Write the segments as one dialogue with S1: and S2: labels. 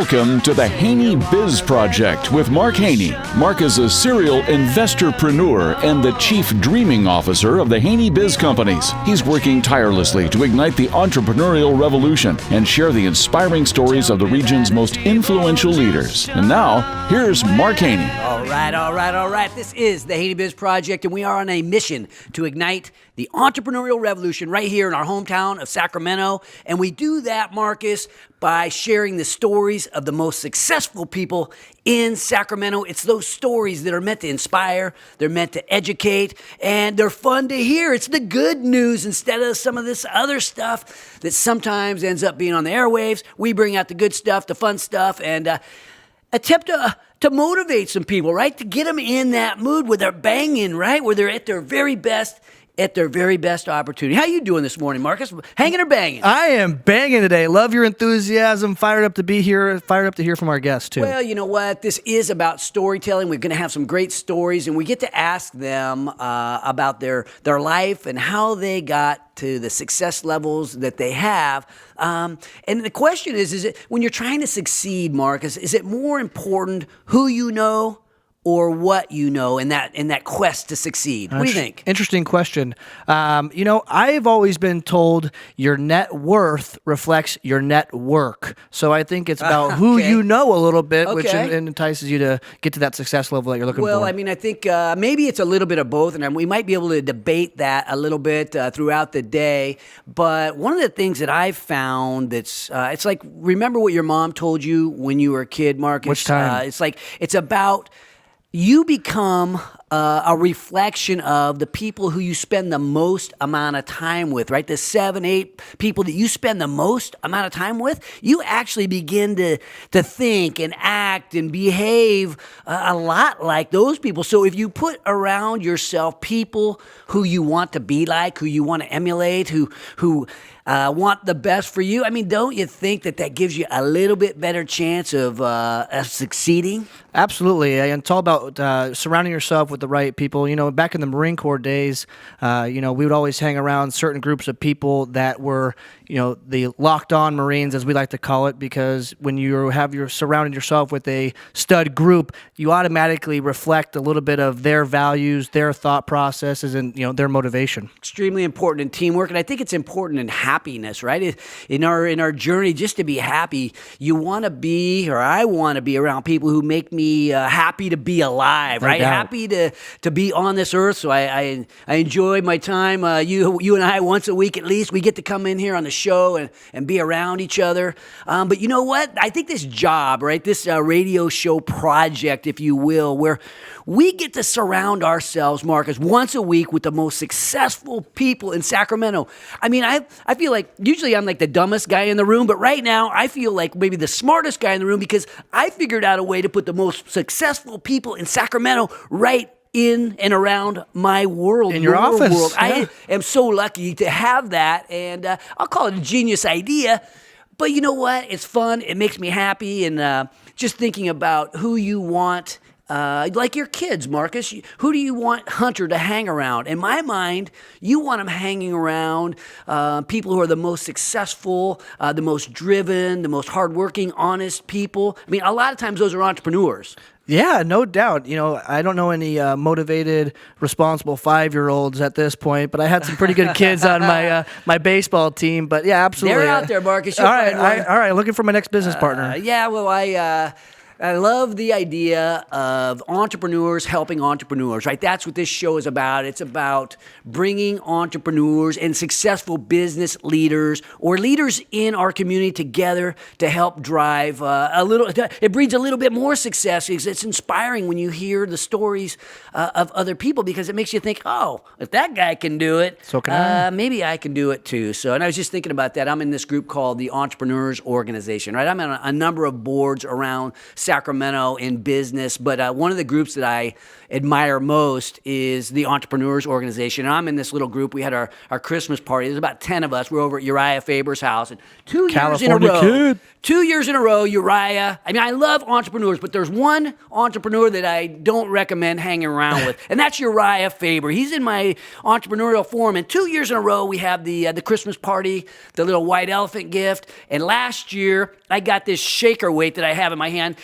S1: Welcome to the HaneyBiz Project with Mark Haney. Mark is a serial investorpreneur and the chief dreaming officer of the HaneyBiz Companies. He's working tirelessly to ignite the entrepreneurial revolution and share the inspiring stories of the region's most influential leaders. And now, here's Mark Haney.
S2: All right. This is the HaneyBiz Project, and we are on a mission to ignite the entrepreneurial revolution right here in our hometown of Sacramento. And we do that, Marcus, by sharing the stories of the most successful people in Sacramento. It's those stories that are meant to inspire, they're meant to educate, and they're fun to hear. It's the good news instead of some of this other stuff that sometimes ends up being on the airwaves. We bring out the good stuff, the fun stuff, and attempt to motivate some people, right? To get them in that mood where they're banging, right? Where they're at their very best opportunity. How you doing this morning, Marcus? Hanging or banging?
S3: I am banging today. Love your enthusiasm. Fired up to be here. Fired up to hear from our guests, too.
S2: Well, you know what? This is about storytelling. We're going to have some great stories, and we get to ask them about their life and how they got to the success levels that they have. And the question is it when you're trying to succeed, Marcus, is it more important who you know or what you know in that quest to succeed? What do you think?
S3: Interesting question. I've always been told your net worth reflects your network. So I think it's about who you know a little bit, which entices you to get to that success level that you're looking for.
S2: Well, I mean, I think maybe it's a little bit of both, and we might be able to debate that a little bit throughout the day. But one of the things that I've found that's it's like, remember what your mom told you when you were a kid, Marcus?
S3: Which time?
S2: It's about you become a reflection of the people who you spend the most amount of time with, right? The 7, 8 people that you spend the most amount of time with, you actually begin to think and act and behave a lot like those people. So if you put around yourself people who you want to be like, who you want to emulate, who want the best for you, I mean, don't you think that gives you a little bit better chance of succeeding?
S3: Absolutely. And it's all about surrounding yourself with the right people. You know, back in the Marine Corps days, we would always hang around certain groups of people that were, the locked-on Marines, as we like to call it, because when you surrounded yourself with a stud group, you automatically reflect a little bit of their values, their thought processes, and, their motivation.
S2: Extremely important in teamwork, and I think it's important in happiness, right? In our journey, just to be happy, you want to be, or I want to be around people who make me happy to be alive, right? Happy to be on this earth. So I enjoy my time. You and I, once a week at least, we get to come in here on the show and be around each other. But you know what? I think this job, right? This radio show project, if you will, where we get to surround ourselves, Marcus, once a week with the most successful people in Sacramento. I mean, I feel like usually I'm like the dumbest guy in the room, but right now I feel like maybe the smartest guy in the room because I figured out a way to put the most successful people in Sacramento right in and around my world.
S3: In your office.
S2: World.
S3: Yeah.
S2: I am so lucky to have that, and I'll call it a genius idea. But you know what? It's fun. It makes me happy, and just thinking about who you want. Like your kids, Marcus, who do you want Hunter to hang around? In my mind, you want him hanging around people who are the most successful, the most driven, the most hardworking, honest people. I mean, a lot of times those are entrepreneurs.
S3: Yeah, no doubt. I don't know any motivated, responsible 5-year-olds at this point, but I had some pretty good kids on my baseball team. But yeah, absolutely.
S2: They're out there, Marcus.
S3: All right. Looking for my next business partner.
S2: I love the idea of entrepreneurs helping entrepreneurs, right? That's what this show is about. It's about bringing entrepreneurs and successful business leaders or leaders in our community together to help drive it breeds a little bit more success because it's inspiring when you hear the stories of other people because it makes you think, oh, if that guy can do it,
S3: so can I.
S2: Maybe I can do it too. So, and I was just thinking about that. I'm in this group called the Entrepreneurs Organization, right? I'm on a number of boards around Sacramento in business, but one of the groups that I admire most is the Entrepreneurs Organization. And I'm in this little group. We had our Christmas party. There's about 10 of us. We're over at Uriah Faber's house. And 2 years in a row,
S3: kid.
S2: 2 years in a row, Uriah. I mean, I love entrepreneurs, but there's one entrepreneur that I don't recommend hanging around with, and that's Uriah Faber. He's in my entrepreneurial forum, and 2 years in a row, we have the Christmas party, the little white elephant gift. And last year, I got this shaker weight that I have in my hand.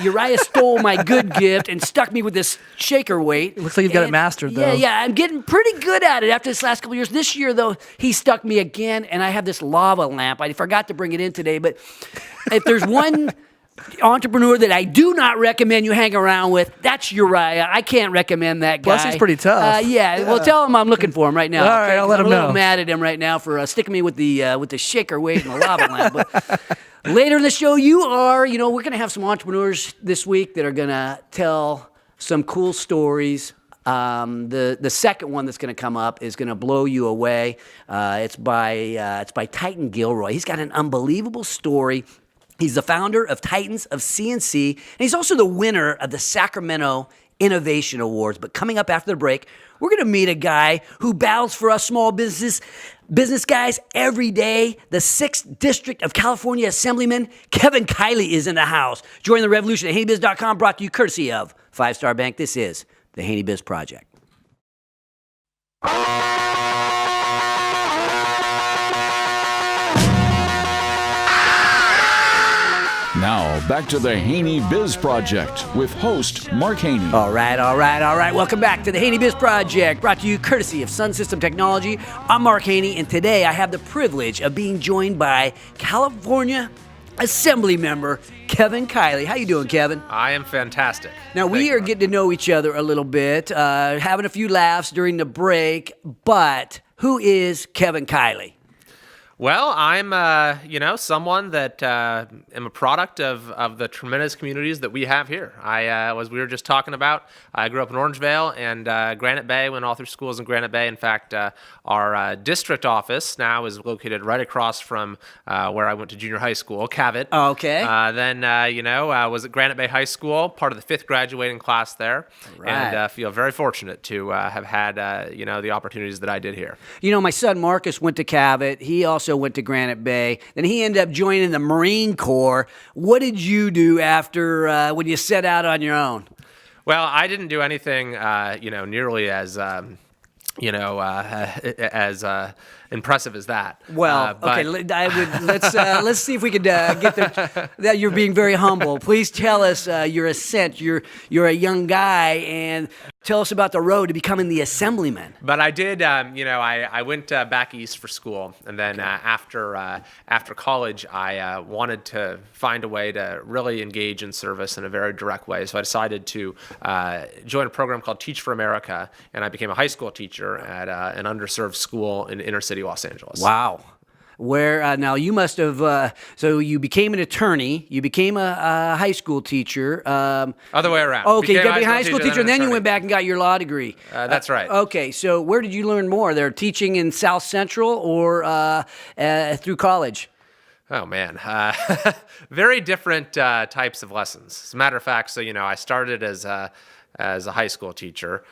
S2: Uriah stole my good gift and stuck me with this shaker weight.
S3: It looks like you've got it mastered, though.
S2: Yeah, I'm getting pretty good at it after this last couple years. This year, though, he stuck me again, and I have this lava lamp. I forgot to bring it in today, but if there's one entrepreneur that I do not recommend you hang around with, that's Uriah. I can't recommend that guy.
S3: Plus, he's pretty tough.
S2: Yeah, well, tell him I'm looking for him right now.
S3: All right, I'll let him
S2: I'm a
S3: know.
S2: little mad at him right now for sticking me with the shaker weight and the lava lamp. But later in the show, we're going to have some entrepreneurs this week that are going to tell some cool stories. The second one that's going to come up is going to blow you away. It's by Titan Gilroy. He's got an unbelievable story. He's the founder of Titans of CNC, and he's also the winner of the Sacramento Innovation Awards. But coming up after the break, we're going to meet a guy who battles for us small business guys every day. The 6th District of California Assemblyman Kevin Kiley is in the house. Join the revolution at HaneyBiz.com, brought to you courtesy of 5 Star Bank. This is the HaneyBiz Project.
S1: Now, back to the HaneyBiz Project with host Mark Haney.
S2: All right. Welcome back to the HaneyBiz Project, brought to you courtesy of Sun System Technology. I'm Mark Haney, and today I have the privilege of being joined by California Assembly member Kevin Kiley. How you doing, Kevin?
S4: I am fantastic.
S2: Now, we are getting to know each other a little bit, having a few laughs during the break, but who is Kevin Kiley?
S4: Well, I'm, someone that am a product of the tremendous communities that we have here. We were just talking about, I grew up in Orangevale and Granite Bay, went all through schools in Granite Bay. In fact, our district office now is located right across from where I went to junior high school, Cavett.
S2: Oh, okay.
S4: Then, was at Granite Bay High School, part of the 5th graduating class there.
S2: Right.
S4: And feel very fortunate to have had, the opportunities that I did here.
S2: My son Marcus went to Cavett. He also went to Granite Bay. Then he ended up joining the Marine Corps. What did you do after when you set out on your own?
S4: Well, I didn't do anything, nearly as, impressive as that.
S2: Well, okay. Let's see if we could get there. That you're being very humble. Please tell us your ascent. You're a young guy, and tell us about the road to becoming the assemblyman.
S4: But I did. I went back east for school, and then after college, I wanted to find a way to really engage in service in a very direct way. So I decided to join a program called Teach for America, and I became a high school teacher at an underserved school in inner city Los Angeles.
S2: Wow. Where now you must have so you became an attorney, you became a high school teacher.
S4: Other way around.
S2: Okay, you got to be a high school teacher, and then you
S4: attorney.
S2: went back and got your law degree.
S4: That's right.
S2: Okay, so where did you learn more? They're teaching in South Central or through college?
S4: Oh, man. Very different types of lessons. As a matter of fact, so, I started as a high school teacher.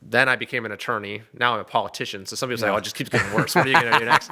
S4: Then I became an attorney. Now I'm a politician. So some people say, oh, it just keeps getting worse. What are you going to do next?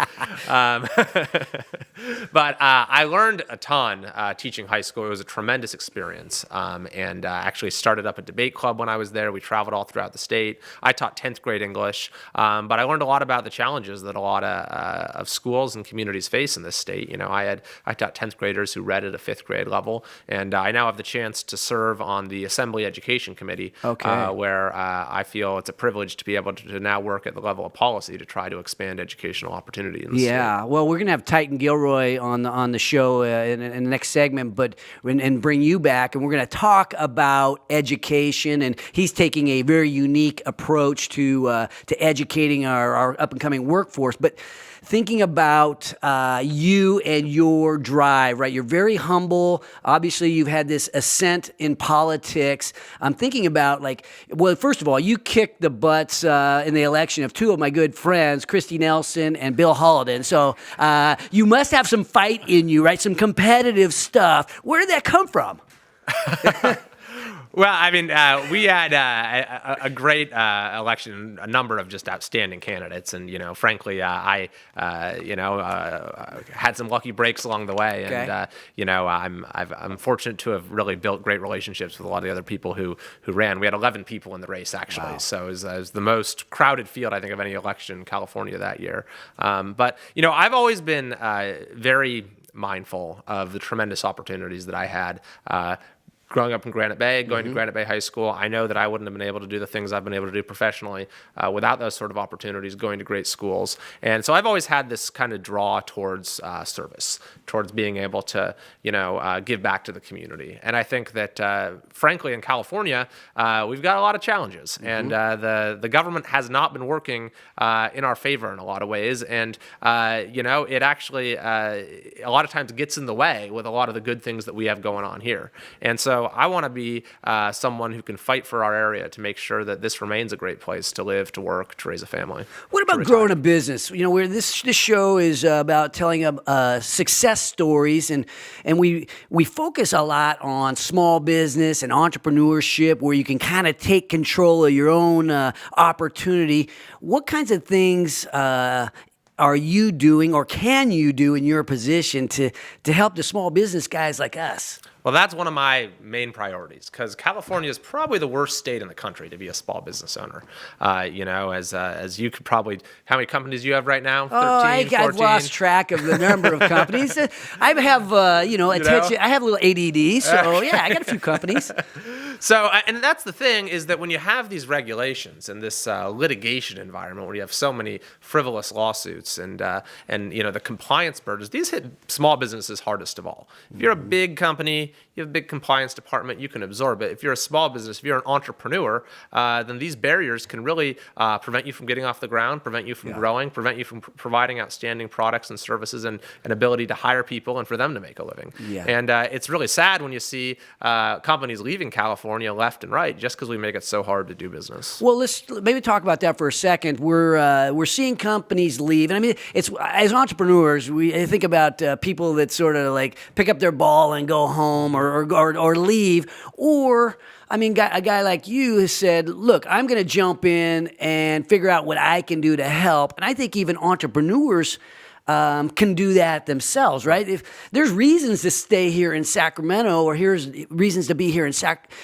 S4: But I learned a ton teaching high school. It was a tremendous experience. And actually started up a debate club when I was there. We traveled all throughout the state. I taught 10th grade English. But I learned a lot about the challenges that a lot of schools and communities face in this state. I taught 10th graders who read at a 5th grade level. And I now have the chance to serve on the Assembly Education Committee, where I feel it's a privilege to be able to now work at the level of policy to try to expand educational opportunity in the state.
S2: Well, we're going to have Titan Gilroy on the show in the next segment, and bring you back, and we're going to talk about education, and he's taking a very unique approach to educating our up and coming workforce. But thinking about you and your drive, right? You're very humble. Obviously, you've had this ascent in politics. I'm thinking about, first of all, you kicked the butts in the election of two of my good friends, Christy Nelson and Bill Hollidan. So you must have some fight in you, right? Some competitive stuff. Where did that come from?
S4: Well, I mean, we had a great election, a number of just outstanding candidates, and frankly, I had some lucky breaks along the way, and I'm fortunate to have really built great relationships with a lot of the other people who ran. We had 11 people in the race actually, so it was the most crowded field I think of any election in California that year. But I've always been very mindful of the tremendous opportunities that I had. Growing up in Granite Bay, going to Granite Bay High School, I know that I wouldn't have been able to do the things I've been able to do professionally without those sort of opportunities, going to great schools. And so I've always had this kind of draw towards service, towards being able to, give back to the community. And I think that, frankly, in California, we've got a lot of challenges. And the government has not been working in our favor in a lot of ways. And, it actually, a lot of times gets in the way with a lot of the good things that we have going on here. And so I want to be someone who can fight for our area to make sure that this remains a great place to live, to work, to raise a family.
S2: What about growing a business? Where this show is about telling success stories, and we focus a lot on small business and entrepreneurship, where you can kind of take control of your own opportunity. What kinds of things are you doing, or can you do in your position to help the small business guys like us?
S4: Well, that's one of my main priorities, because California is probably the worst state in the country to be a small business owner. As you could probably, how many companies do you have right now? 13, 14?
S2: I've lost track of the number of companies. I have, attention. I have a little ADD, so yeah, I got a few companies.
S4: So, and that's the thing, is that when you have these regulations and this litigation environment where you have so many frivolous lawsuits and the compliance burdens, these hit small businesses hardest of all. If you're a big company, you have a big compliance department, you can absorb it. If you're a small business, if you're an entrepreneur, then these barriers can really prevent you from getting off the ground, prevent you from growing, prevent you from providing outstanding products and services and an ability to hire people and for them to make a living. Yeah. And it's really sad when you see companies leaving California left and right just because we make it so hard to do business.
S2: Well, let's maybe talk about that for a second. We're seeing companies leave, and I mean, it's as entrepreneurs, we think about people that sort of like pick up their ball and go home or leave, or I mean, a guy like you has said, look, I'm going to jump in and figure out what I can do to help. And I think even entrepreneurs can do that themselves, right? If there's reasons to stay here in Sacramento, or here's reasons to be here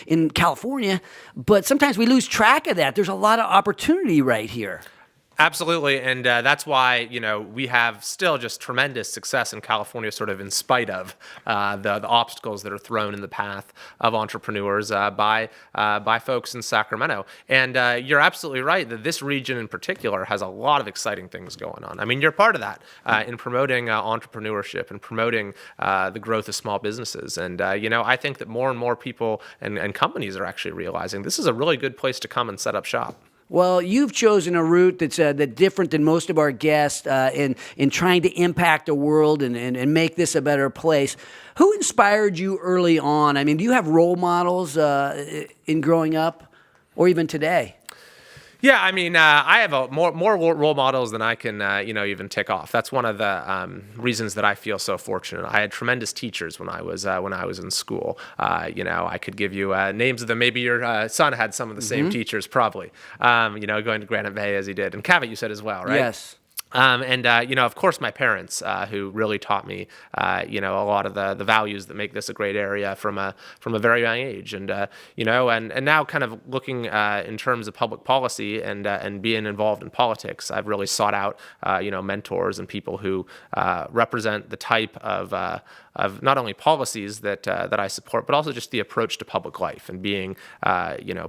S2: in California, but sometimes we lose track of that. There's a lot of opportunity right here.
S4: Absolutely, and that's why we have still just tremendous success in California, sort of in spite of the obstacles that are thrown in the path of entrepreneurs by folks in Sacramento. And you're absolutely right that this region in particular has a lot of exciting things going on. I mean, you're part of that in promoting entrepreneurship and promoting the growth of small businesses. And I think that more and more people and companies are actually realizing this is a really good place to come and set up shop.
S2: Well, you've chosen a route that's different than most of our guests in trying to impact the world and make this a better place. Who inspired you early on? I mean, do you have role models in growing up, or even today?
S4: Yeah, I mean, I have more role models than I can, even tick off. That's one of the reasons that I feel so fortunate. I had tremendous teachers when I was in school. I could give you names of them. Maybe your son had some of the same teachers, probably. Going to Granite Bay as he did, and Cavett, you said as well, right?
S2: Yes.
S4: Of course, my parents, who really taught me, a lot of the values that make this a great area from a very young age, and now kind of looking in terms of public policy and being involved in politics, I've really sought out, mentors and people who represent the type of not only policies that I support, but also just the approach to public life and being,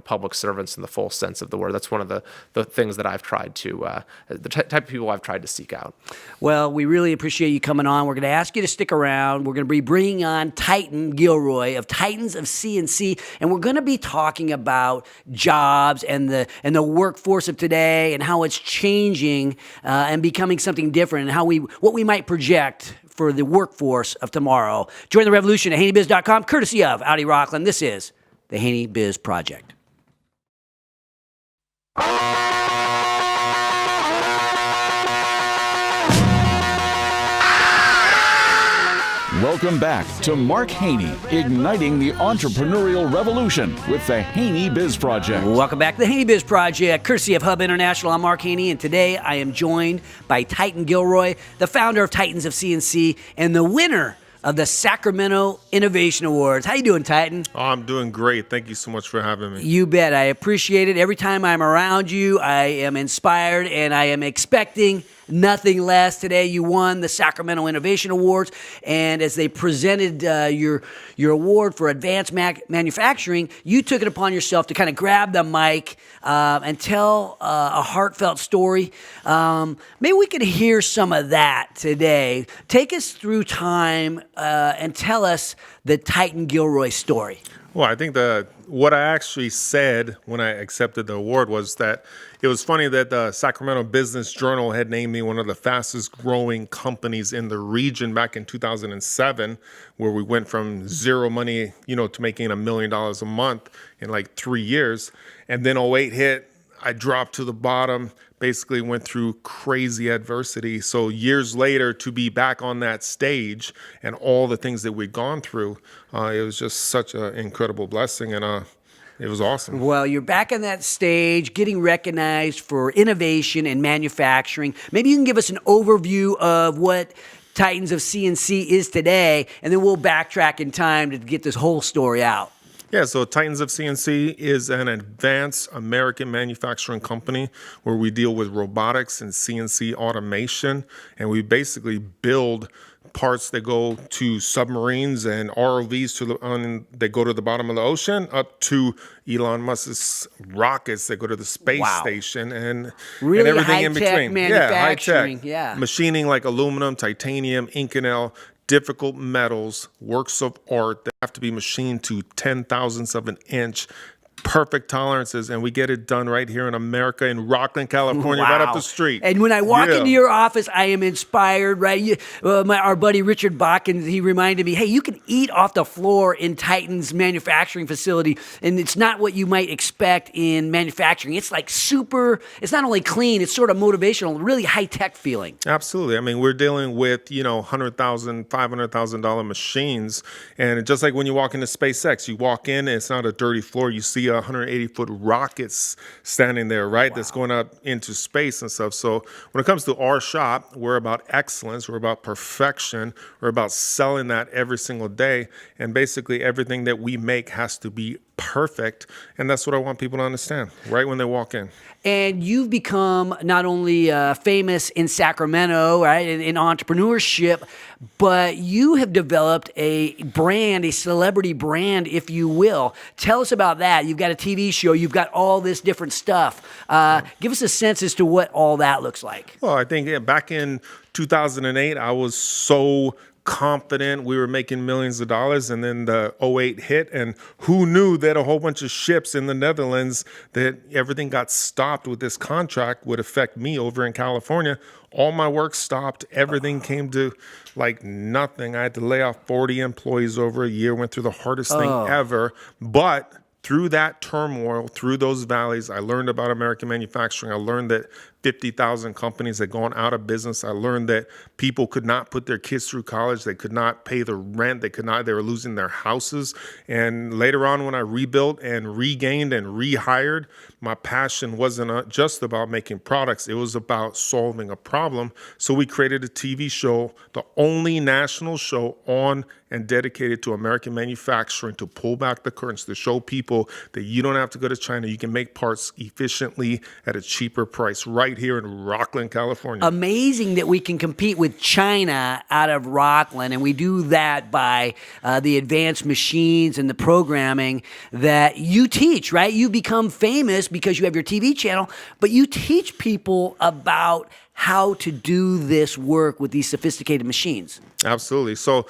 S4: public servants in the full sense of the word. That's one of the things that I've tried to, the type of people I've tried to seek out.
S2: Well, we really appreciate you coming on. We're going to ask you to stick around. We're going to be bringing on Titan Gilroy of Titans of CNC, and we're going to be talking about jobs and the workforce of today and how it's changing and becoming something different, and what we might project for the workforce of tomorrow. Join the revolution at HaneyBiz.com, courtesy of Audi Rockland. This is the HaneyBiz Project.
S1: Welcome back to Mark Haney, igniting the entrepreneurial revolution with the HaneyBiz Project.
S2: Welcome back to the HaneyBiz Project, courtesy of Hub International. I'm Mark Haney, and today I am joined by Titan Gilroy, the founder of Titans of CNC and the winner of the Sacramento Innovation Awards. How you doing, Titan?
S5: Oh, I'm doing great. Thank you so much for having me.
S2: You bet. I appreciate it. Every time I'm around you, I am inspired, and I am expecting nothing less. Today you won the Sacramento Innovation Awards, and as they presented your award for advanced manufacturing, you took it upon yourself to kind of grab the mic and tell a heartfelt story. Maybe we could hear some of that today. Take us through time and tell us the Titan Gilroy story.
S5: Well, I think what I actually said when I accepted the award was that it was funny that the Sacramento Business Journal had named me one of the fastest growing companies in the region back in 2007, where we went from zero money, to making $1 million a month in like 3 years. And then '08 hit, I dropped to the bottom, basically went through crazy adversity. So years later, to be back on that stage and all the things that we'd gone through, it was just such an incredible blessing, and it was awesome.
S2: Well, you're back on that stage, getting recognized for innovation and manufacturing. Maybe you can give us an overview of what Titans of CNC is today, and then we'll backtrack in time to get this whole story out.
S5: Yeah, so Titans of CNC is an advanced American manufacturing company where we deal with robotics and CNC automation, and we basically build parts that go to submarines and ROVs that go to the bottom of the ocean, up to Elon Musk's rockets that go to the space station, and
S2: really
S5: everything in
S2: high-tech
S5: between.
S2: manufacturing.
S5: Yeah, machining like aluminum, titanium, Inconel, difficult metals, works of art that have to be machined to 10,000ths of an inch, perfect tolerances, and we get it done right here in America, in Rockland, California, right up the street.
S2: And when I walk into your office, I am inspired, right? Our buddy Richard Bachman, he reminded me, hey, you can eat off the floor in Titan's manufacturing facility, and it's not what you might expect in manufacturing. It's like it's not only clean, it's sort of motivational, really high-tech feeling.
S5: Absolutely. I mean, we're dealing with, $100,000, $500,000 machines, and just like when you walk into SpaceX, you walk in, and it's not a dirty floor, you see 180-foot rockets standing there, right? That's going up into space and stuff. So when it comes to our shop, we're about excellence. We're about perfection. We're about selling that every single day. And basically everything that we make has to be perfect. And that's what I want people to understand right when they walk in.
S2: And you've become not only famous in Sacramento, right, in entrepreneurship, but you have developed a brand, a celebrity brand, if you will. Tell us about that. You've got a TV show. You've got all this different stuff. Give us a sense as to what all that looks like.
S5: Well, I think back in 2008, I was so confident we were making millions of dollars, and then the '08 hit, and who knew that a whole bunch of ships in the Netherlands, that everything got stopped with this contract, would affect me over in California. All my work stopped. Everything came to like nothing. I had to lay off 40 employees over a year, went through the hardest thing ever. But through that turmoil, through those valleys, I learned about American manufacturing. I learned that 50,000 companies had gone out of business. I learned that people could not put their kids through college. They could not pay the rent. They were losing their houses. And later on, when I rebuilt and regained and rehired, my passion wasn't just about making products. It was about solving a problem. So we created a TV show, the only national show on and dedicated to American manufacturing, to pull back the curtains, to show people that you don't have to go to China. You can make parts efficiently at a cheaper price right here in Rockland, California.
S2: Amazing that we can compete with China out of Rockland, and we do that by the advanced machines and the programming that you teach, right? You become famous because you have your TV channel, but you teach people about how to do this work with these sophisticated machines.
S5: Absolutely. So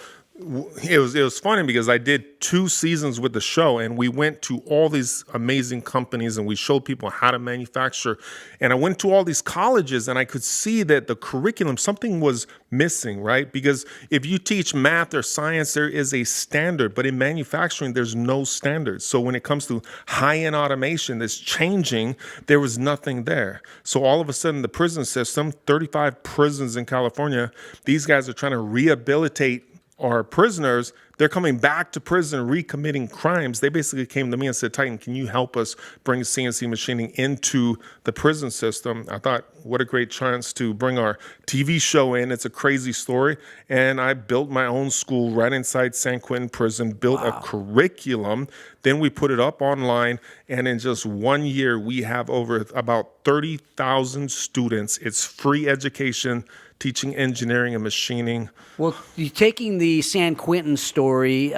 S5: it was funny because I did 2 seasons with the show, and we went to all these amazing companies and we showed people how to manufacture. And I went to all these colleges and I could see that the curriculum, something was missing, right? Because if you teach math or science, there is a standard, but in manufacturing, there's no standard. So when it comes to high-end automation that's changing, there was nothing there. So all of a sudden, the prison system, 35 prisons in California, these guys are trying to rehabilitate our prisoners. they're coming back to prison, recommitting crimes. They basically came to me and said, Titan, can you help us bring CNC machining into the prison system? I thought, what a great chance to bring our TV show in. It's a crazy story. And I built my own school right inside San Quentin prison, built a curriculum. Then we put it up online. And in just 1 year, we have over about 30,000 students. It's free education, teaching engineering and machining.
S2: Well, you're taking the San Quentin story.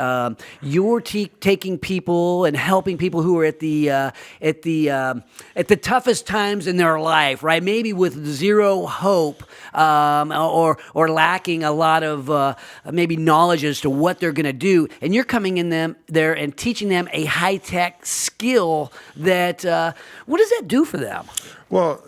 S2: You're taking people and helping people who are at the toughest times in their life, right? Maybe with zero hope, or lacking a lot of maybe knowledge as to what they're going to do, and you're coming in there and teaching them a high tech skill that. What does that do for them?
S5: Well,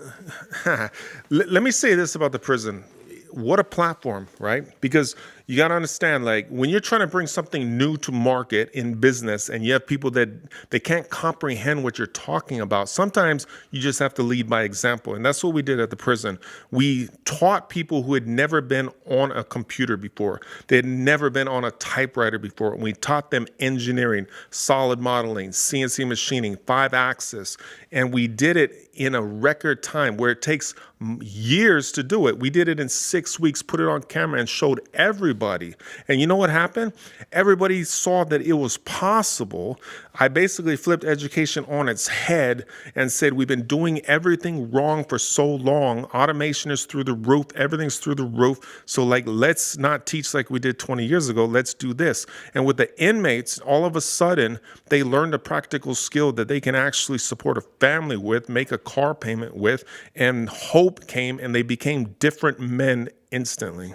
S5: let me say this about the prison. What a platform, right? Because you got to understand, like, when you're trying to bring something new to market in business and you have people that they can't comprehend what you're talking about, sometimes you just have to lead by example. And that's what we did at the prison. We taught people who had never been on a computer before. They had never been on a typewriter before. And we taught them engineering, solid modeling, CNC machining, 5-axis. And we did it in a record time where it takes years to do it. We did it in 6 weeks, put it on camera and showed everybody. And you know what happened? Everybody saw that it was possible. I basically flipped education on its head and said, we've been doing everything wrong for so long. Automation is through the roof. Everything's through the roof. So let's not teach like we did 20 years ago. Let's do this. And with the inmates, all of a sudden, they learned a practical skill that they can actually support a family with, make a car payment with, and hope came and they became different men instantly.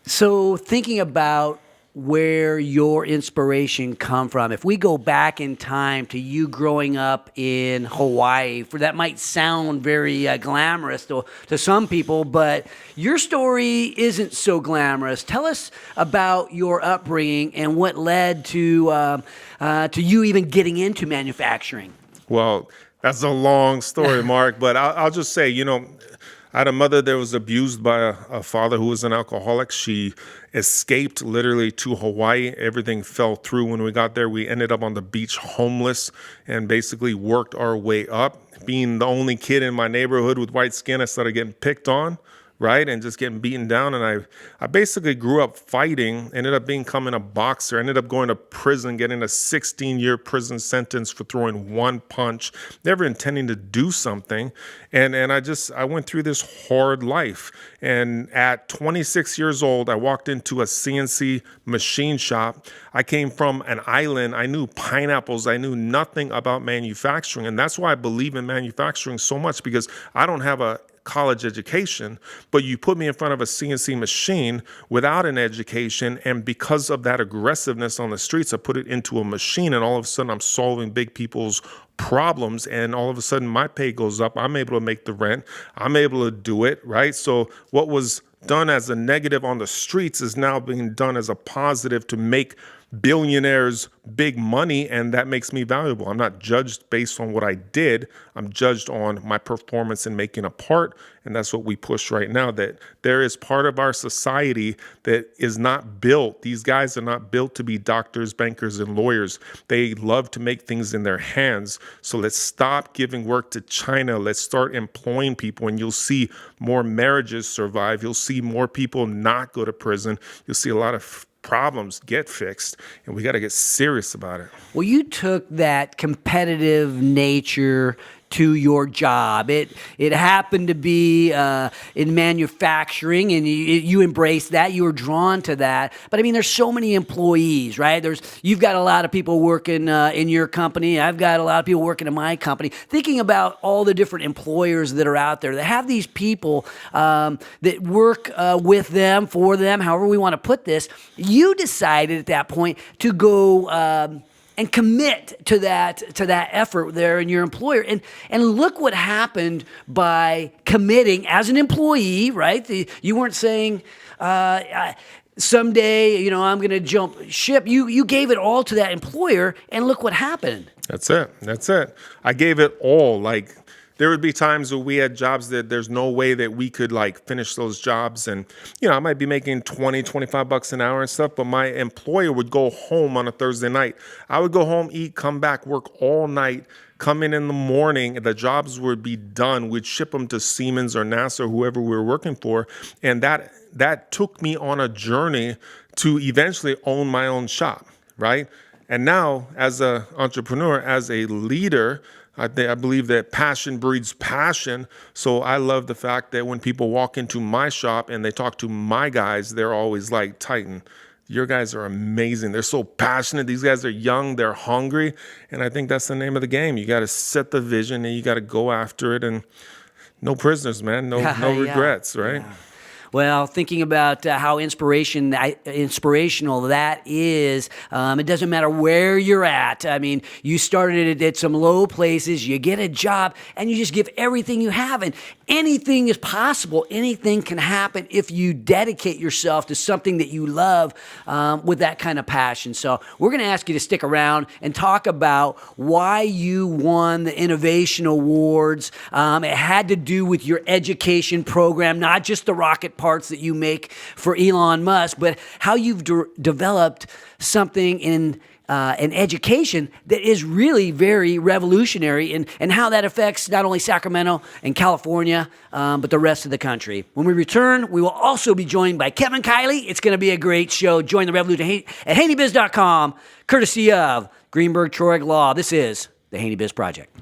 S2: So thinking about where your inspiration come from, if we go back in time to you growing up in Hawaii, that might sound very glamorous to some people, but your story isn't so glamorous. Tell us about your upbringing and what led to you even getting into manufacturing.
S5: Well, that's a long story, Mark, but I'll just say, I had a mother that was abused by a father who was an alcoholic. She escaped literally to Hawaii. Everything fell through when we got there. We ended up on the beach homeless and basically worked our way up. Being the only kid in my neighborhood with white skin, I started getting picked on, right? And just getting beaten down. And I basically grew up fighting, ended up becoming a boxer, ended up going to prison, getting a 16-year prison sentence for throwing one punch, never intending to do something. And I went through this hard life. And at 26 years old, I walked into a CNC machine shop. I came from an island. I knew pineapples. I knew nothing about manufacturing. And that's why I believe in manufacturing so much, because I don't have a college education, but you put me in front of a CNC machine without an education, and because of that aggressiveness on the streets, I put it into a machine, and all of a sudden I'm solving big people's problems, and all of a sudden my pay goes up. I'm able to make the rent. I'm able to do it, right? So what was done as a negative on the streets is now being done as a positive to make billionaires big money, and that makes me valuable. I'm not judged based on what I did. I'm judged on my performance in making a part, and that's what we push right now, that there is part of our society that is not built. These guys are not built to be doctors, bankers, and lawyers. They love to make things in their hands. So let's stop giving work to China. Let's start employing people, and you'll see more marriages survive. You'll see more people not go to prison. You'll see a lot of problems get fixed, and we got to get serious about it.
S2: Well, you took that competitive nature to your job. It happened to be in manufacturing, and you embraced that. You were drawn to that. But I mean, there's so many employees, right? You've got a lot of people working in your company. I've got a lot of people working in my company. Thinking about all the different employers that are out there that have these people that work with them, for them, however we want to put this. You decided at that point to go and commit to that effort there in your employer. And look what happened by committing as an employee, right? You weren't saying, someday, I'm going to jump ship. You gave it all to that employer, and look what happened.
S5: That's it. I gave it all. Like, there would be times where we had jobs that there's no way that we could like finish those jobs. And, I might be making 20, 25 bucks an hour and stuff, but my employer would go home on a Thursday night. I would go home, eat, come back, work all night, come in the morning, the jobs would be done. We'd ship them to Siemens or NASA or whoever we were working for. And that took me on a journey to eventually own my own shop, right? And now, as an entrepreneur, as a leader, I believe that passion breeds passion. So I love the fact that when people walk into my shop and they talk to my guys, they're always like, Titan, your guys are amazing. They're so passionate. These guys are young. They're hungry. And I think that's the name of the game. You got to set the vision and you got to go after it. And no prisoners, man. No regrets, right?
S2: Yeah. Well, thinking about how inspirational that is, it doesn't matter where you're at. I mean, you started at some low places, you get a job, and you just give everything you have. And anything is possible. Anything can happen if you dedicate yourself to something that you love with that kind of passion. So we're going to ask you to stick around and talk about why you won the Innovation Awards. It had to do with your education program, not just the rocket parts that you make for Elon Musk, but how you've developed something in education that is really very revolutionary, and how that affects not only Sacramento and California, but the rest of the country. When we return, we will also be joined by Kevin Kiley. It's going to be a great show. Join the revolution at HaneyBiz.com, courtesy of Greenberg Traurig Law. This is the HaneyBiz Project.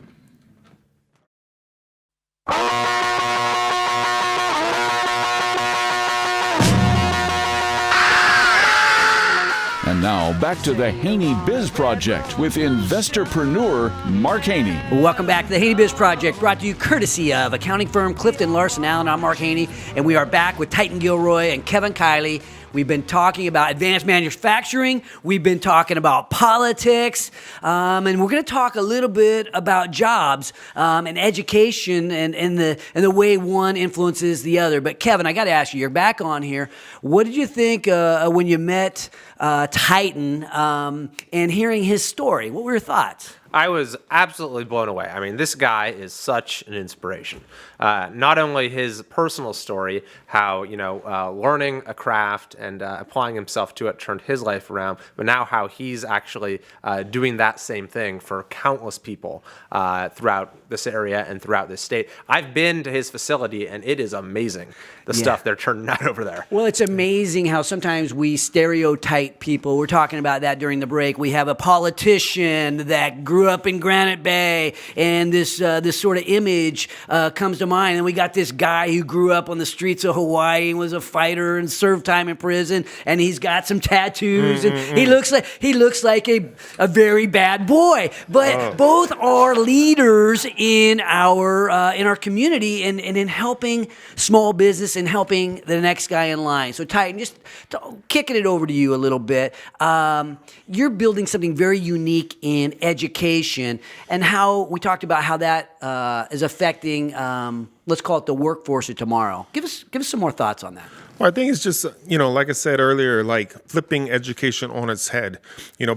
S1: And now back to the HaneyBiz Project with investorpreneur Mark Haney.
S2: Welcome back to the HaneyBiz Project, brought to you courtesy of accounting firm Clifton Larson Allen. I'm Mark Haney, and we are back with Titan Gilroy and Kevin Kiley. We've been talking about advanced manufacturing. We've been talking about politics, and we're going to talk a little bit about jobs and education and the way one influences the other. But Kevin, I got to ask you, you're back on here. What did you think when you met Titan and hearing his story? What were your thoughts?
S4: I was absolutely blown away. I mean, this guy is such an inspiration. Not only his personal story, how, learning a craft and applying himself to it turned his life around, but now how he's actually doing that same thing for countless people throughout this area and throughout this state. I've been to his facility, and it is amazing, the stuff they're turning out over there.
S2: Well, it's amazing how sometimes we stereotype people. We're talking about that during the break. We have a politician that grew up in Granite Bay, and this sort of image comes to mind. And we got this guy who grew up on the streets of Hawaii and was a fighter and served time in prison, and he's got some tattoos, and he looks like a very bad boy. But both are leaders in our community and in helping small business and helping the next guy in line. So Titan, just kicking it over to you a little bit. You're building something very unique in education, and how we talked about how that is affecting, let's call it the workforce of tomorrow. Give us some more thoughts on that.
S5: Well, I think it's just, like I said earlier, like flipping education on its head.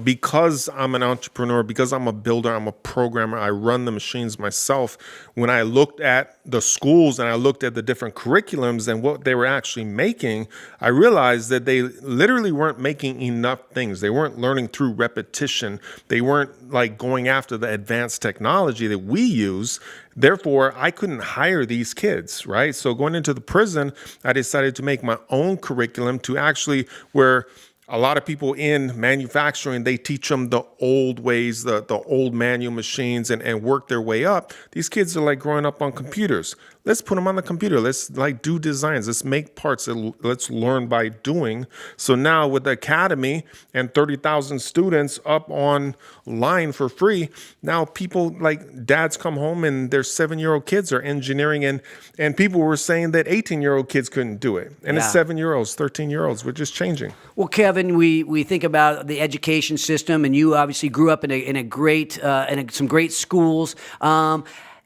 S5: Because I'm an entrepreneur, because I'm a builder, I'm a programmer, I run the machines myself. When I looked at the schools and I looked at the different curriculums and what they were actually making, I realized that they literally weren't making enough things. They weren't learning through repetition. They weren't like going after the advanced technology that we use. Therefore, I couldn't hire these kids, right? So going into the prison, I decided to make my own curriculum to actually where a lot of people in manufacturing, they teach them the old ways, the old manual machines and work their way up. These kids are like growing up on computers. Let's put them on the computer. Let's like do designs. Let's make parts. Let's learn by doing. So now with the academy and 30,000 students up online for free, now people like dads come home and their 7-year-old kids are engineering and people were saying that 18-year-old kids couldn't do it. And it's 7-year-olds, 13-year-olds. We're just changing.
S2: Well, Kevin, we think about the education system, and you obviously grew up in some great schools.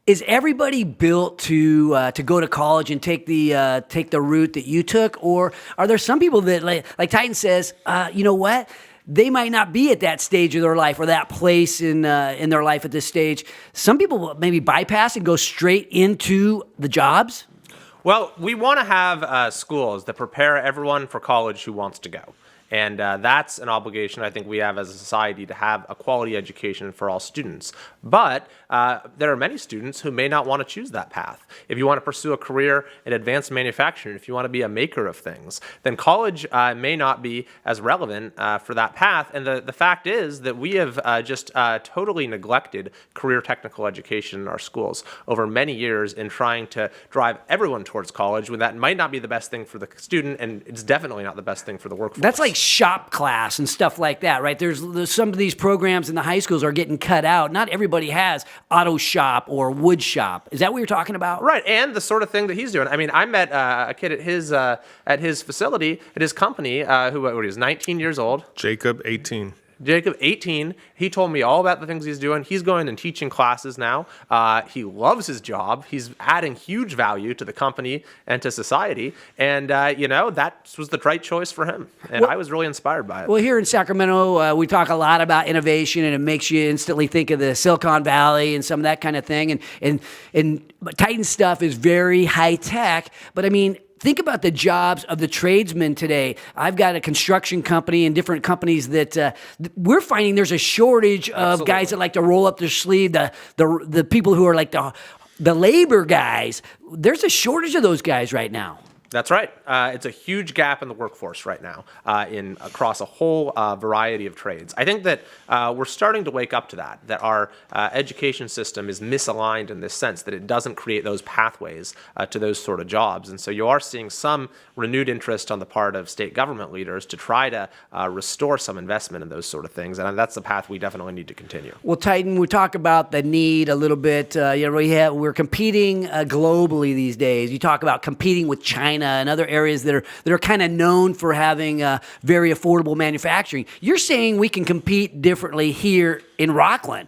S2: Is everybody built to go to college and take the route that you took, or are there some people that like Titan says, you know what? they might not be at that stage of their life or that place in their life at this stage. Some people will maybe bypass and go straight into the jobs.
S4: Well, we want to have schools that prepare everyone for college who wants to go. And that's an obligation I think we have as a society, to have a quality education for all students. But there are many students who may not want to choose that path. If you want to pursue a career in advanced manufacturing, if you want to be a maker of things, then college may not be as relevant for that path. And the fact is that we have just totally neglected career technical education in our schools over many years in trying to drive everyone towards college, when that might not be the best thing for the student, and it's definitely not the best thing for the workforce.
S2: That's like shop class and stuff like that, right? There's some of these programs in the high schools are getting cut out. Not everybody has auto shop or wood shop. Is that what you're talking about?
S4: Right, and the sort of thing that he's doing. I mean, I met a kid at his facility, at his company, who was 19 years old.
S5: Jacob, 18.
S4: Jacob, 18, he told me all about the things he's doing. He's going and teaching classes now. He loves his job. He's adding huge value to the company and to society. And, that was the right choice for him. And I was really inspired by it.
S2: Well, here in Sacramento, we talk a lot about innovation, and it makes you instantly think of the Silicon Valley and some of that kind of thing. And Titan stuff is very high tech. But I mean, think about the jobs of the tradesmen today. I've got a construction company and different companies that we're finding there's a shortage of
S4: Absolutely.
S2: guys that like to roll up their sleeve, the people who are like the labor guys. There's a shortage of those guys right now.
S4: That's right. It's a huge gap in the workforce right now across a whole variety of trades. I think that we're starting to wake up to that our education system is misaligned in this sense, that it doesn't create those pathways to those sort of jobs. And so you are seeing some renewed interest on the part of state government leaders to try to restore some investment in those sort of things. And that's the path we definitely need to continue.
S2: Well, Titan, we talk about the need a little bit. We're competing globally these days. You talk about competing with China and other areas that are kind of known for having very affordable manufacturing. You're saying we can compete differently here in Rockland.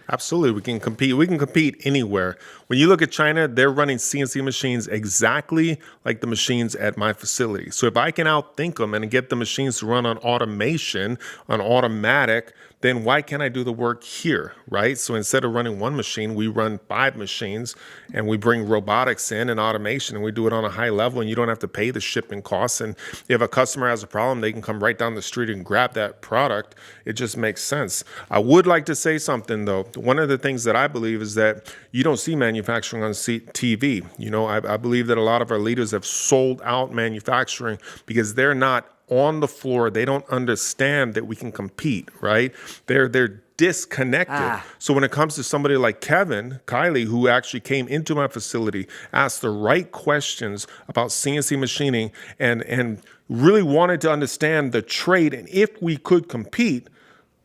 S5: Absolutely, we can compete. We can compete anywhere. When you look at China, they're running CNC machines exactly like the machines at my facility. So if I can outthink them and get the machines to run on automation, on automatic, then why can't I do the work here, right? So instead of running one machine, we run 5 machines, and we bring robotics in and automation, and we do it on a high level, and you don't have to pay the shipping costs. And if a customer has a problem, they can come right down the street and grab that product. It just makes sense. I would like to say something, though. One of the things that I believe is that you don't see manufacturing on TV. I believe that a lot of our leaders have sold out manufacturing because they're not on the floor. They don't understand that we can compete, right? They're disconnected. So when it comes to somebody like Kiley, who actually came into my facility, asked the right questions about CNC machining and really wanted to understand the trade and if we could compete.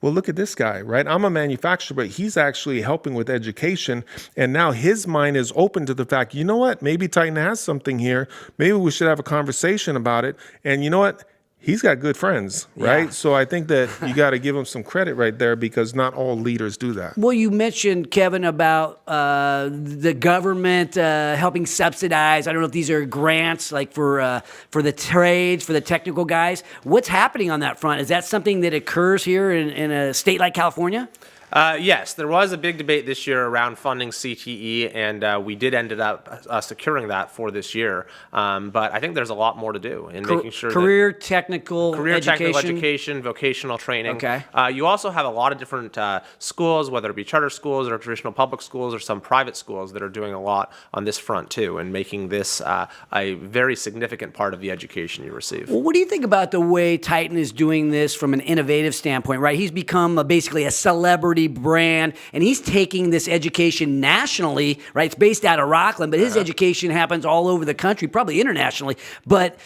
S5: Well, look at this guy, right? I'm a manufacturer, but he's actually helping with education. And now his mind is open to the fact, you know what? Maybe Titan has something here. Maybe we should have a conversation about it. And you know what? He's got good friends, right?
S2: Yeah.
S5: So I think that you got to give him some credit right there, because not all leaders do that.
S2: Well, you mentioned, Kevin, about the government helping subsidize. I don't know if these are grants like for the trades, for the technical guys. What's happening on that front? Is that something that occurs here in a state like California?
S4: Yes, there was a big debate this year around funding CTE, and we did end up securing that for this year. But I think there's a lot more to do in making sure
S2: career technical
S4: education, vocational training.
S2: Okay.
S4: You also have a lot of different schools, whether it be charter schools or traditional public schools or some private schools, that are doing a lot on this front too, and making this a very significant part of the education you receive.
S2: Well, what do you think about the way Titan is doing this from an innovative standpoint, right? He's become basically a celebrity brand, and he's taking this education nationally, right? It's based out of Rockland, but his education happens all over the country, probably internationally, but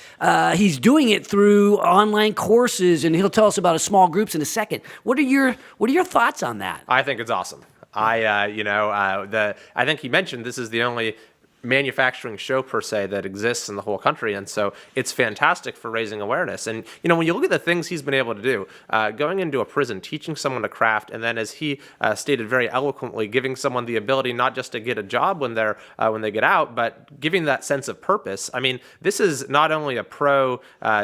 S2: he's doing it through online courses, and he'll tell us about his small groups in a second. What are your thoughts on that?
S4: I think it's awesome. I think he mentioned this is the only manufacturing show per se that exists in the whole country, and so it's fantastic for raising awareness. And when you look at the things he's been able to do, going into a prison, teaching someone to craft, and then, as he stated very eloquently, giving someone the ability not just to get a job when they get out, but giving that sense of purpose. I mean, this is not only a pro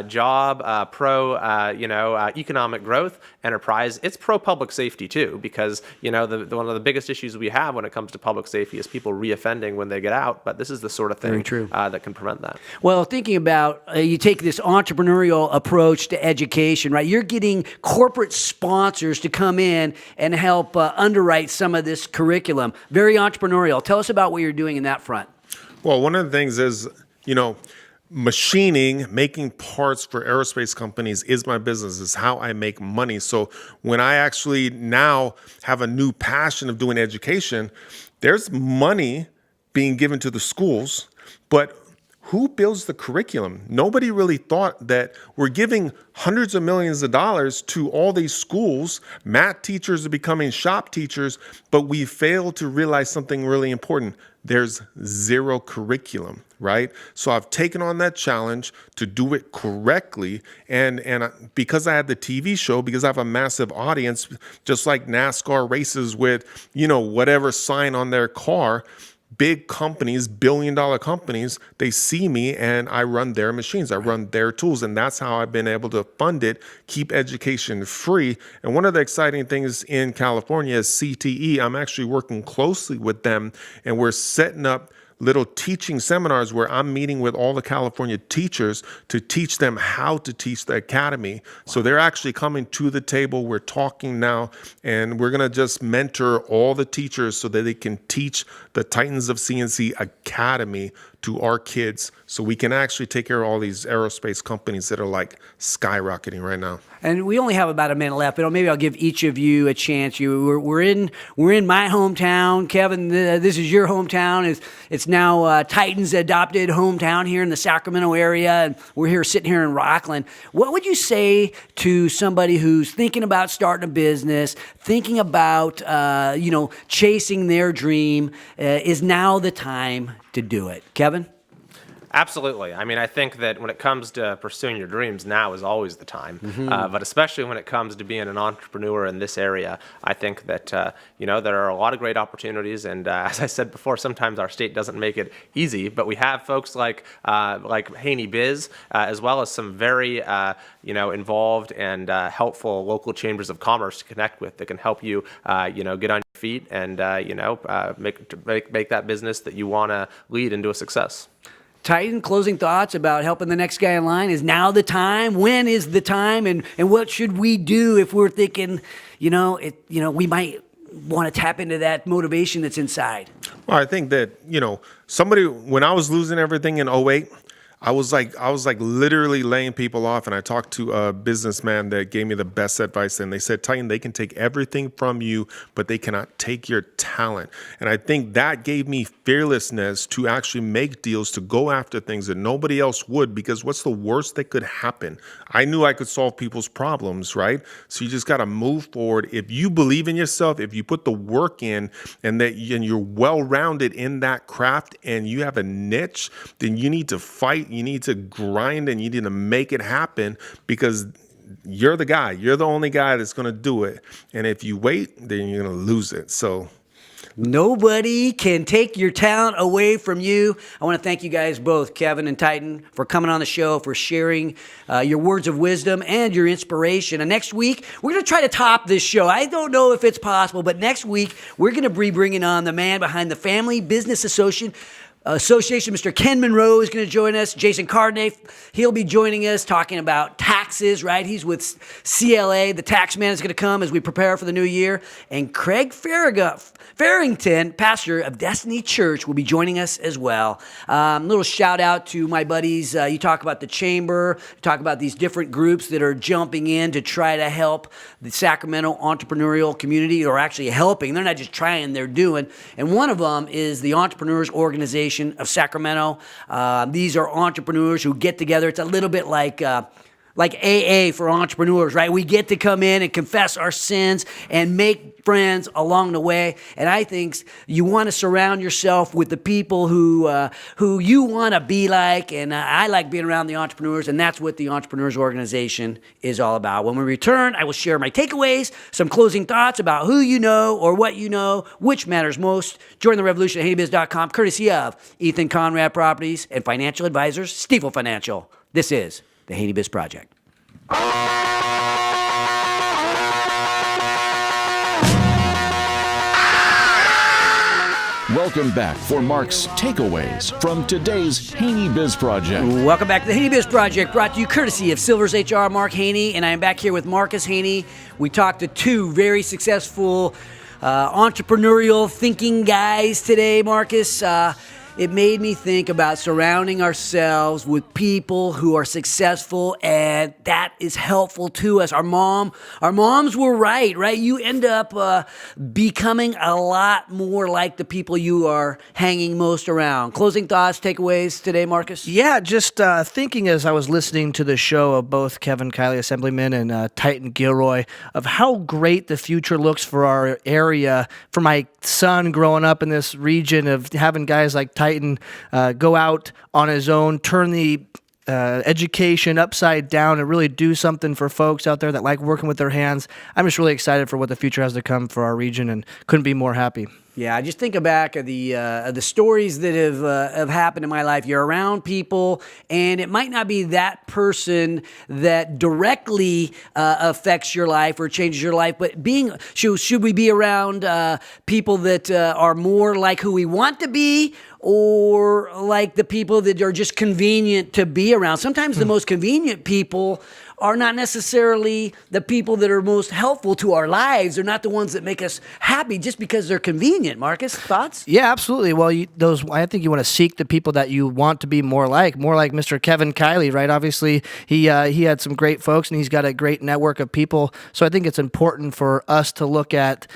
S4: job, pro economic growth enterprise, it's pro public safety too, because one of the biggest issues we have when it comes to public safety is people reoffending when they get out. But this is the sort of thing that can prevent that.
S2: Well, thinking about you take this entrepreneurial approach to education, right? You're getting corporate sponsors to come in and help underwrite some of this curriculum. Very entrepreneurial. Tell us about what you're doing in that front.
S5: Well, one of the things is, machining, making parts for aerospace companies is my business, is how I make money. So when I actually now have a new passion of doing education, there's money being given to the schools, but who builds the curriculum? Nobody really thought that we're giving hundreds of millions of dollars to all these schools. Math teachers are becoming shop teachers, but we fail to realize something really important. There's zero curriculum, right? So I've taken on that challenge to do it correctly. And because I had the TV show, because I have a massive audience, just like NASCAR races with, whatever sign on their car, big companies, billion-dollar companies, they see me and I run their machines. I run their tools. And that's how I've been able to fund it, keep education free. And one of the exciting things in California is CTE. I'm actually working closely with them, and we're setting up little teaching seminars where I'm meeting with all the California teachers to teach them how to teach the academy. So they're actually coming to the table. We're talking now, and we're going to just mentor all the teachers so that they can teach the Titans of CNC Academy to our kids, so we can actually take care of all these aerospace companies that are like skyrocketing right now.
S2: And we only have about a minute left, but maybe I'll give each of you a chance. We're in my hometown, Kevin. This is your hometown. It's now Titan's adopted hometown here in the Sacramento area, and we're sitting here in Rockland. What would you say to somebody who's thinking about starting a business, thinking about chasing their dream? Is now the time to do it? Kevin?
S4: Absolutely. I mean, I think that when it comes to pursuing your dreams, now is always the time. But especially when it comes to being an entrepreneur in this area, I think that, there are a lot of great opportunities. And as I said before, sometimes our state doesn't make it easy. But we have folks like HaneyBiz, as well as some very, involved and helpful local chambers of commerce to connect with that can help you, get on your feet and, make that business that you want to lead into a success.
S2: Titan, closing thoughts about helping the next guy in line. Is now the time? When is the time? And what should we do if we're thinking, we might want to tap into that motivation that's inside?
S5: Well, I think that, when I was losing everything in '08, I was like literally laying people off, and I talked to a businessman that gave me the best advice, and they said, Titan, they can take everything from you, but they cannot take your talent. And I think that gave me fearlessness to actually make deals, to go after things that nobody else would, because what's the worst that could happen? I knew I could solve people's problems, right? So you just got to move forward. If you believe in yourself, if you put the work in, and you're well-rounded in that craft, and you have a niche, then you need to fight. You need to grind, and you need to make it happen, because you're the guy. You're the only guy that's going to do it. And if you wait, then you're going to lose it. So
S2: nobody can take your talent away from you. I want to thank you guys both, Kevin and Titan, for coming on the show, for sharing your words of wisdom and your inspiration. And next week, we're going to try to top this show. I don't know if it's possible, but next week, we're going to be bringing on the man behind the Family Business Association, Mr. Ken Monroe is going to join us. Jason Cardinay, he'll be joining us talking about taxes, right? He's with CLA. The tax man is going to come as we prepare for the new year. And Craig Farrington, pastor of Destiny Church, will be joining us as well. Little shout out to my buddies. You talk about the chamber, you talk about these different groups that are jumping in to try to help the Sacramento entrepreneurial community, or actually helping. They're not just trying, they're doing. And one of them is the Entrepreneurs Organization of Sacramento. These are entrepreneurs who get together. It's a little bit like like AA for entrepreneurs, right? We get to come in and confess our sins and make friends along the way. And I think you want to surround yourself with the people who you want to be like. And I like being around the entrepreneurs, and that's what the Entrepreneurs Organization is all about. When we return, I will share my takeaways, some closing thoughts about who you know or what you know, which matters most. Join the revolution at HaneyBiz.com, courtesy of Ethan Conrad Properties and financial advisors, Stifel Financial. This is the HaneyBiz Project.
S1: Welcome back for Mark's takeaways from today's HaneyBiz Project.
S2: Welcome back to the HaneyBiz Project, brought to you courtesy of Silver's HR, Mark Haney, and I am back here with Marcus Haney. We talked to two very successful entrepreneurial thinking guys today, Marcus. It made me think about surrounding ourselves with people who are successful, and that is helpful to us. Our moms were right? You end up becoming a lot more like the people you are hanging most around. Closing thoughts, takeaways today, Marcus?
S3: Yeah, just thinking as I was listening to the show of both Kevin Kiley, Assemblyman, and Titan Gilroy, of how great the future looks for our area, for my son growing up in this region, of having guys like Titan go out on his own, turn the education upside down, and really do something for folks out there that like working with their hands. I'm just really excited for what the future has to come for our region, and couldn't be more happy.
S2: Yeah, I just think back of the stories that have happened in my life. You're around people, and it might not be that person that directly affects your life or changes your life, but should we be around people that are more like who we want to be, or like the people that are just convenient to be around? Sometimes the most convenient people are not necessarily the people that are most helpful to our lives. They're not the ones that make us happy just because they're convenient. Marcus, thoughts?
S3: Yeah, absolutely. Well, I think you want to seek the people that you want to be more like Mr. Kevin Kiley, right? Obviously, he had some great folks, and he's got a great network of people. So I think it's important for us to look at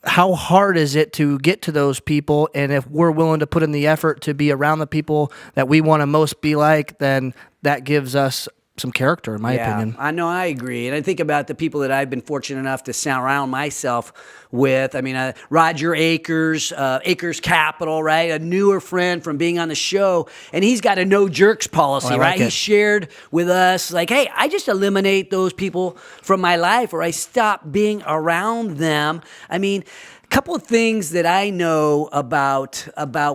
S3: how hard is it to get to those people, and if we're willing to put in the effort to be around the people that we want to most be like, then that gives us some character, in my opinion.
S2: I know, I agree. And I think about the people that I've been fortunate enough to surround myself with. I mean, Roger Akers, Akers Capital, right? A newer friend from being on the show. And he's got a no jerks policy, right? He shared with us, like, hey, I just eliminate those people from my life, or I stop being around them. I mean, couple of things that I know about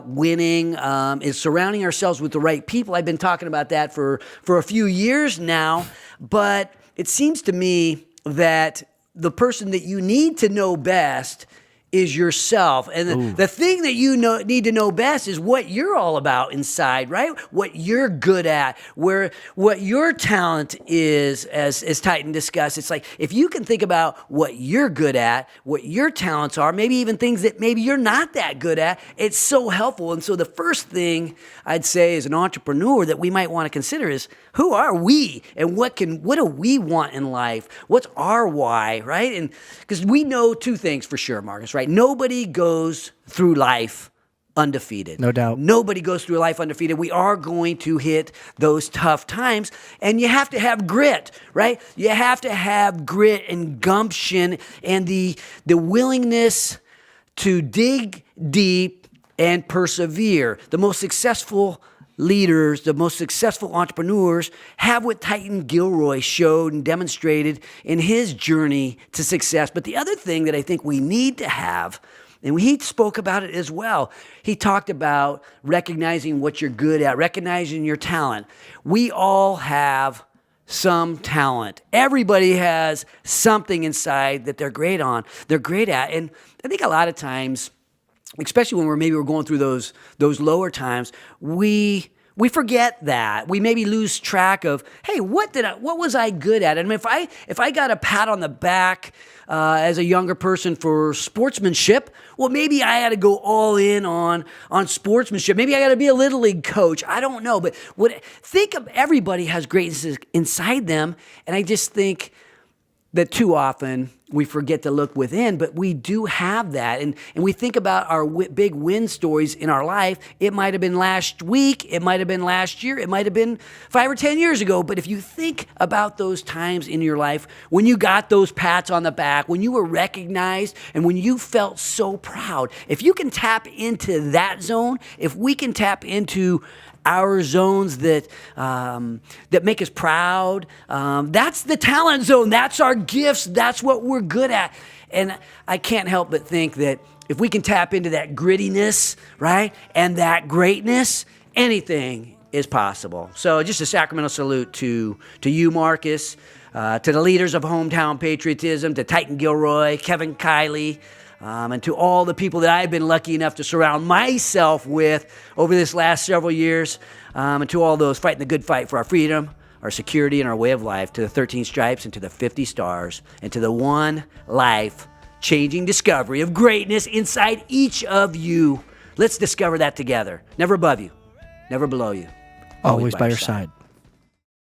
S2: winning is surrounding ourselves with the right people. I've been talking about that for a few years now, but it seems to me that the person that you need to know best is yourself. And the thing that you need to know best is what you're all about inside, right? What you're good at, what your talent is, as Titan discussed. It's like, if you can think about what you're good at, what your talents are, maybe even things that maybe you're not that good at, it's so helpful. And so the first thing I'd say as an entrepreneur that we might want to consider is, who are we, and what do we want in life? What's our why, right? And because we know two things for sure, Marcus, right? Nobody goes through life undefeated.
S3: No doubt.
S2: Nobody goes through life undefeated. We are going to hit those tough times, and you have to have grit, right? You have to have grit and gumption and the willingness to dig deep and persevere. The most successful leaders, the most successful entrepreneurs have what Titan Gilroy showed and demonstrated in his journey to success. But the other thing that I think we need to have, and he spoke about it as well, he talked about recognizing what you're good at, recognizing your talent. We all have some talent. Everybody has something inside that they're great at. And I think a lot of times, especially when we're going through those lower times, we forget that. We maybe lose track of, hey, what was I good at? And if I got a pat on the back as a younger person for sportsmanship, well, maybe I had to go all in on sportsmanship. Maybe I got to be a little league coach. I don't know, but think of, everybody has greatness inside them, and I just think that too often we forget to look within, but we do have that. And we think about our big win stories in our life. It might have been last week. It might have been last year. It might have been 5 or 10 years ago. But if you think about those times in your life when you got those pats on the back, when you were recognized, and when you felt so proud, if you can tap into that zone, if we can tap into our zones that make us proud. That's the talent zone. That's our gifts. That's what we're good at. And I can't help but think that if we can tap into that grittiness, right, and that greatness, anything is possible. So just a Sacramento salute to you, Marcus, to the leaders of hometown patriotism, to Titan Gilroy, Kevin Kiley, and to all the people that I've been lucky enough to surround myself with over this last several years, and to all those fighting the good fight for our freedom, our security, and our way of life, to the 13 stripes and to the 50 stars, and to the one life-changing discovery of greatness inside each of you. Let's discover that together. Never above you, never below you.
S3: Always by your side.